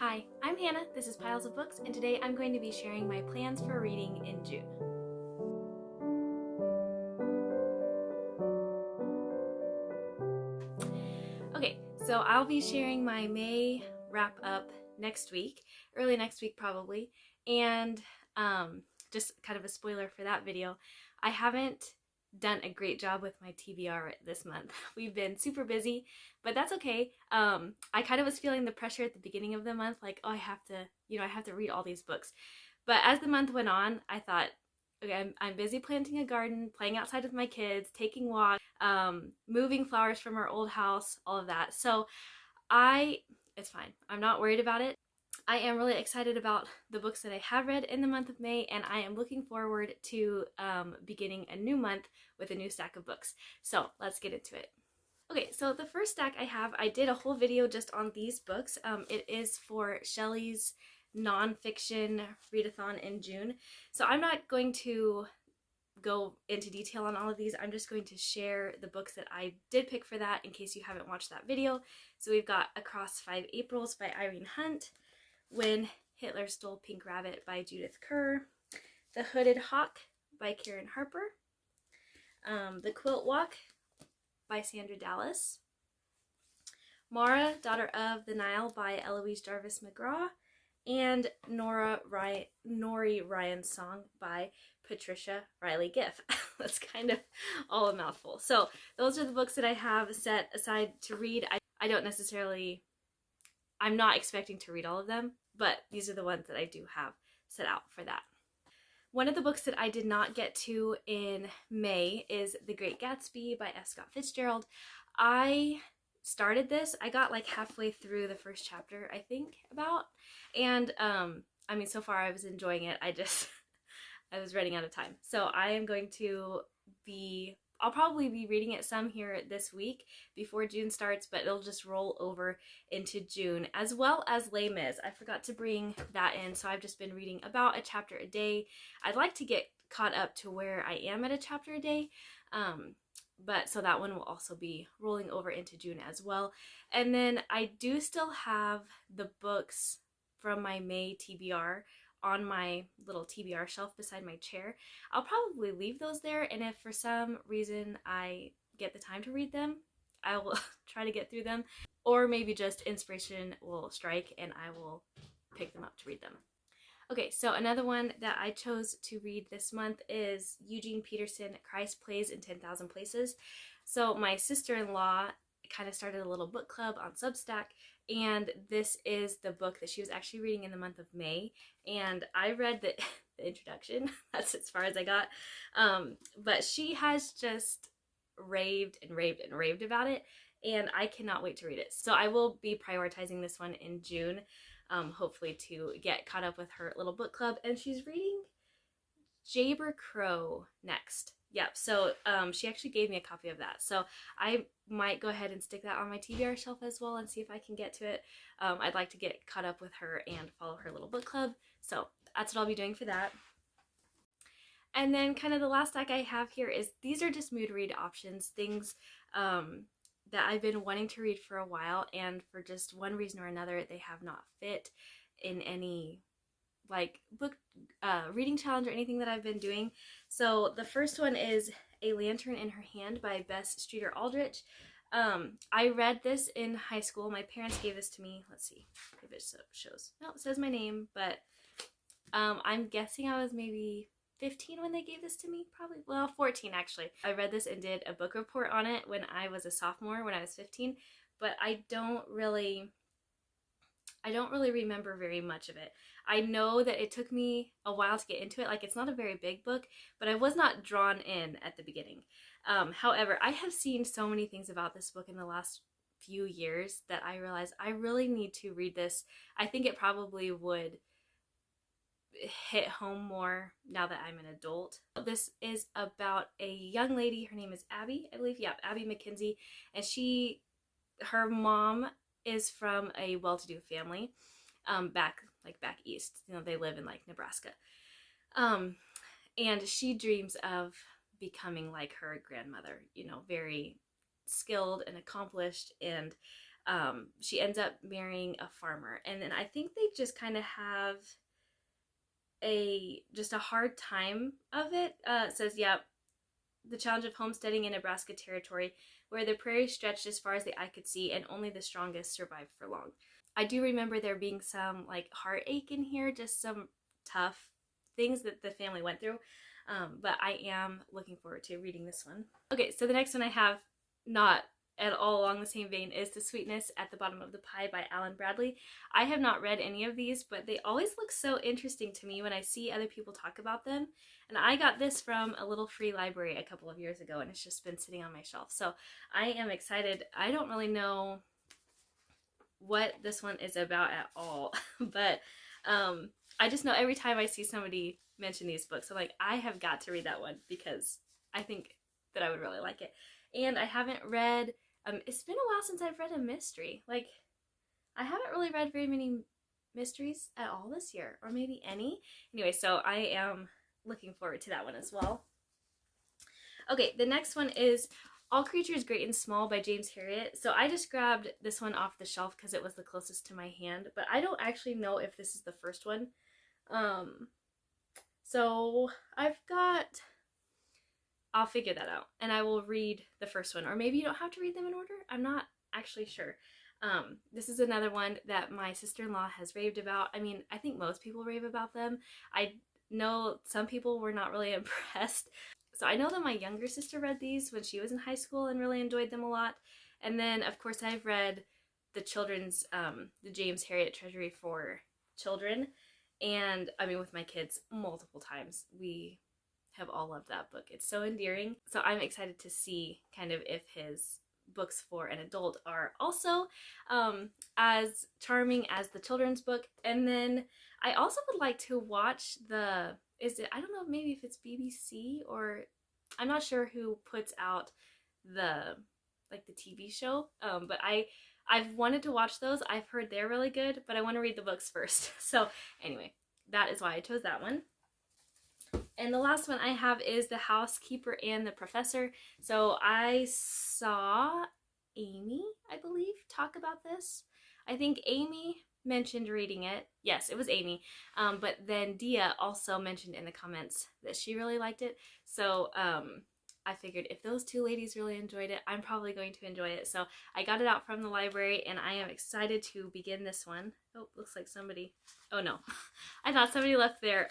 Hi, I'm Hannah, this is Piles of Books, and today I'm going to be sharing my plans for reading in June. Okay, so I'll be sharing my May wrap up next week, early next week probably, and just kind of a spoiler for that video, I haven't done a great job with my TBR this month. We've been super busy, but that's okay. I kind of was feeling the pressure at the beginning of the month, like, oh, I have to read all these books. But as the month went on, I thought, okay, I'm busy planting a garden, playing outside with my kids, taking walks, moving flowers from our old house, all of that. So it's fine. I'm not worried about it. I am really excited about the books that I have read in the month of May, and I am looking forward to beginning a new month with a new stack of books. So let's get into it. Okay, so the first stack I did a whole video just on these books. It is for Shelley's nonfiction readathon in June. So I'm not going to go into detail on all of these. I'm just going to share the books that I did pick for that in case you haven't watched that video. So we've got Across 5 Aprils by Irene Hunt, When Hitler Stole Pink Rabbit by Judith Kerr, The Hooded Hawk by Karen Harper, The Quilt Walk by Sandra Dallas, Mara, Daughter of the Nile by Eloise Jarvis McGraw, and Nori Ryan's Song by Patricia Riley Giff. That's kind of all a mouthful. So those are the books that I have set aside to read. I'm not expecting to read all of them, but these are the ones that I do have set out for that. One of the books that I did not get to in May is The Great Gatsby by F. Scott Fitzgerald. I started this, I got like halfway through the first chapter, I think, and I mean, so far I was enjoying it. I was running out of time. So I'll probably be reading it some here this week before June starts, but it'll just roll over into June, as well as Les Mis. I forgot to bring that in, so I've just been reading about a chapter a day. I'd like to get caught up to where I am at a chapter a day, but so that one will also be rolling over into June as well. And then I do still have the books from my May TBR on my little TBR shelf beside my chair. I'll probably leave those there, and if for some reason I get the time to read them, I will try to get through them, or maybe just inspiration will strike and I will pick them up to read them. Okay, so another one that I chose to read this month is Eugene Peterson, Christ Plays in 10,000 Places. So my sister-in-law kind of started a little book club on Substack, and this is the book that she was actually reading in the month of May, and I read the introduction. That's as far as I got, but she has just raved and raved and raved about it, and I cannot wait to read it. So I will be prioritizing this one in June, hopefully to get caught up with her little book club. And she's reading Jayber Crow next. Yep, so she actually gave me a copy of that. So I might go ahead and stick that on my TBR shelf as well and see if I can get to it. I'd like to get caught up with her and follow her little book club. So that's what I'll be doing for that. And then kind of the last stack I have here is, these are just mood read options, things that I've been wanting to read for a while, and for just one reason or another, they have not fit in any like book reading challenge or anything that I've been doing. So the first one is A Lantern in Her Hand by Bess Streeter Aldrich. I read this in high school. My parents gave this to me. Let's see if it shows. No, it says my name, but I'm guessing I was maybe 15 when they gave this to me, probably, well, 14 actually. I read this and did a book report on it when I was a sophomore, when I was 15, but I don't really remember very much of it. I know that it took me a while to get into it. Like, it's not a very big book, but I was not drawn in at the beginning. However, I have seen so many things about this book in the last few years that I realized I really need to read this. I think it probably would hit home more now that I'm an adult. This is about a young lady. Her name is Abby, I believe. Yeah, Abby McKenzie. And her mom is from a well-to-do family back east. You know, they live in like Nebraska. And she dreams of becoming like her grandmother, you know, very skilled and accomplished, and she ends up marrying a farmer, and then I think they just kind of have just a hard time of it. It says, yeah, the challenge of homesteading in Nebraska territory, where the prairie stretched as far as the eye could see, and only the strongest survived for long. I do remember there being some like heartache in here, just some tough things that the family went through. But I am looking forward to reading this one. Okay, so the next one I have, not at all along the same vein, is The Sweetness at the Bottom of the Pie by Alan Bradley. I have not read any of these, but they always look so interesting to me when I see other people talk about them. And I got this from a little free library a couple of years ago, and it's just been sitting on my shelf. So I am excited. I don't really know what this one is about at all, but I just know every time I see somebody mention these books, I'm like, I have got to read that one because I think that I would really like it. And I haven't read, it's been a while since I've read a mystery. Like, I haven't really read very many mysteries at all this year, or maybe any. Anyway, so I am looking forward to that one as well. Okay, the next one is All Creatures Great and Small by James Herriot. So I just grabbed this one off the shelf because it was the closest to my hand, but I don't actually know if this is the first one. So I'll figure that out, and I will read the first one, or maybe you don't have to read them in order. I'm not actually sure. This is another one that my sister-in-law has raved about. I mean, I think most people rave about them. I know some people were not really impressed. So I know that my younger sister read these when she was in high school and really enjoyed them a lot. And then, of course, I've read the children's, the James Herriot Treasury for Children. And, I mean, with my kids multiple times. We have all loved that book. It's so endearing. So I'm excited to see kind of if his books for an adult are also as charming as the children's book. And then I also would like to watch I don't know, maybe if it's BBC, or I'm not sure who puts out the TV show, but I've wanted to watch those. I've heard they're really good, but I want to read the books first. So anyway, that is why I chose that one. And the last one I have is The Housekeeper and the Professor. So I saw Amy, I believe, talk about this. I think Amy mentioned reading it. Yes, it was Amy. But then Dia also mentioned in the comments that she really liked it. So I figured if those two ladies really enjoyed it, I'm probably going to enjoy it. So I got it out from the library, and I am excited to begin this one. Oh, looks like somebody... Oh, no. I thought somebody left their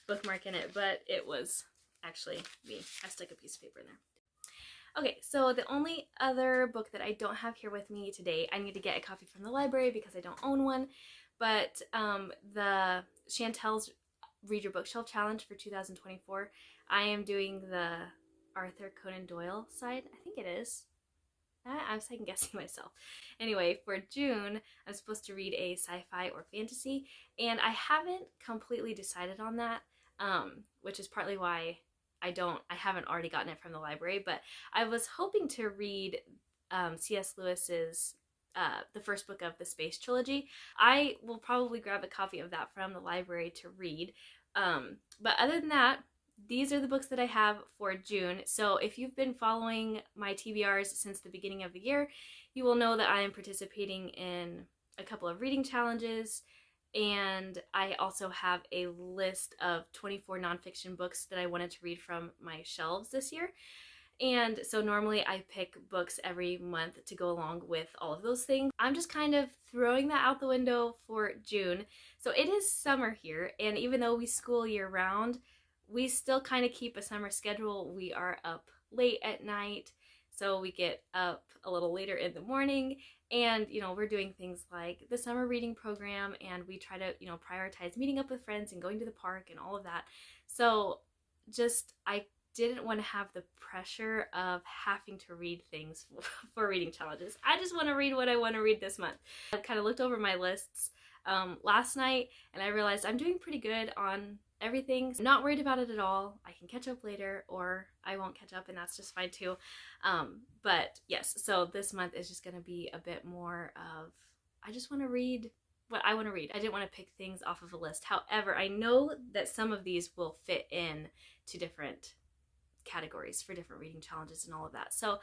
bookmark in it, but it was actually me. I stuck a piece of paper in there. Okay, so the only other book that I don't have here with me today, I need to get a copy from the library because I don't own one, but the Chantel's Read Your Bookshelf Challenge for 2024, I am doing the Arthur Conan Doyle side. I think it is. I'm second guessing myself. Anyway, for June, I'm supposed to read a sci-fi or fantasy, and I haven't completely decided on that, which is partly why I haven't already gotten it from the library, but I was hoping to read C.S. Lewis's the first book of the Space Trilogy. I will probably grab a copy of that from the library to read, but other than that, these are the books that I have for June. So if you've been following my TBRs since the beginning of the year, you will know that I am participating in a couple of reading challenges, and I also have a list of 24 nonfiction books that I wanted to read from my shelves this year. And so normally I pick books every month to go along with all of those things. I'm just kind of throwing that out the window for June. So it is summer here, and even though we school year round, we still kind of keep a summer schedule. We are up late at night, so we get up a little later in the morning, and we're doing things like the summer reading program, and we try to prioritize meeting up with friends and going to the park and all of that. So I didn't want to have the pressure of having to read things for reading challenges. I just want to read what I want to read this month. I kind of looked over my lists last night, and I realized I'm doing pretty good on everything. I'm not worried about it at all. I can catch up later, or I won't catch up, and that's just fine too. But yes, so this month is just going to be a bit more of, I just want to read what I want to read. I didn't want to pick things off of a list. However, I know that some of these will fit in to different categories for different reading challenges and all of that. So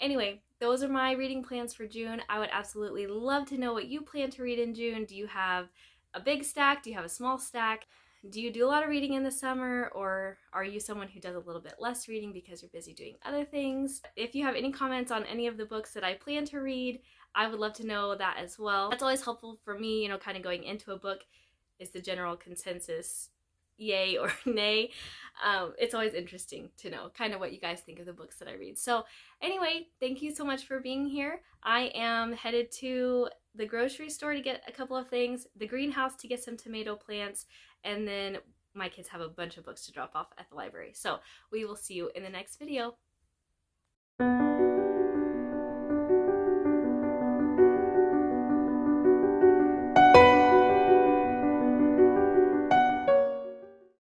Anyway, those are my reading plans for June. I would absolutely love to know what you plan to read in June. Do you have a big stack? Do you have a small stack? Do you do a lot of reading in the summer, or are you someone who does a little bit less reading because you're busy doing other things? If you have any comments on any of the books that I plan to read, I would love to know that as well. That's always helpful for me, kind of going into a book. Is the general consensus yay or nay? It's always interesting to know kind of what you guys think of the books that I read. So anyway, thank you so much for being here. I am headed to the grocery store to get a couple of things, the greenhouse to get some tomato plants, and then my kids have a bunch of books to drop off at the library. So we will see you in the next video.